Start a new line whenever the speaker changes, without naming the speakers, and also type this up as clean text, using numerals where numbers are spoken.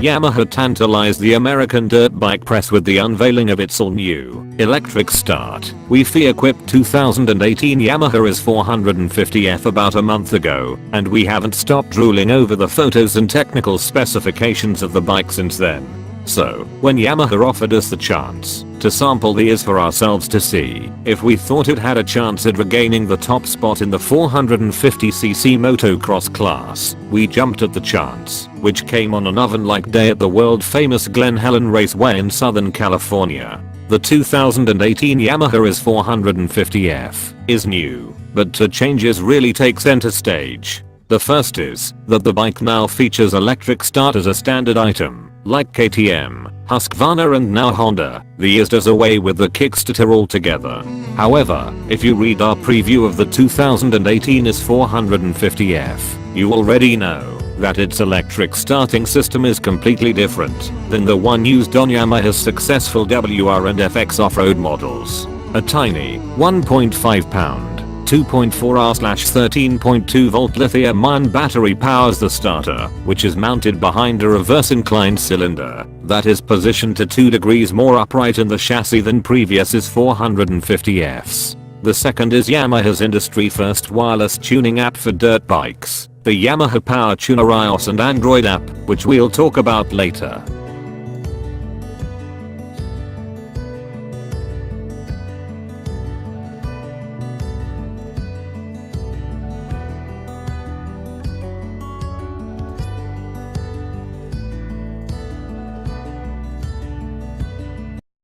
Yamaha tantalized the American dirt bike press with the unveiling of its all-new, electric start, Wi-Fi-equipped 2018 Yamaha YZ450F about a month ago, and we haven't stopped drooling over the photos and technical specifications of the bike since then. So, when Yamaha offered us the chance to sample the YZ for ourselves to see if we thought it had a chance at regaining the top spot in the 450cc motocross class, we jumped at the chance, which came on an oven-like day at the world-famous Glen Helen Raceway in Southern California. The 2018 Yamaha YZ450F is new, but two changes really take center stage. The first is that the bike now features electric start as a standard item. Like KTM, Husqvarna and now Honda, the YZ does away with the kickstarter altogether. However, if you read our preview of the 2018 YZ450F, you already know that its electric starting system is completely different than the one used on Yamaha's successful WR and FX off-road models. A tiny 1.5 pound 2.4Ah/13.2 volt lithium-ion battery powers the starter, which is mounted behind a reverse inclined cylinder that is positioned to 2 degrees more upright in the chassis than previous YZ450Fs. The second is Yamaha's industry-first wireless tuning app for dirt bikes, the Yamaha Power Tuner iOS and Android app, which we'll talk about later.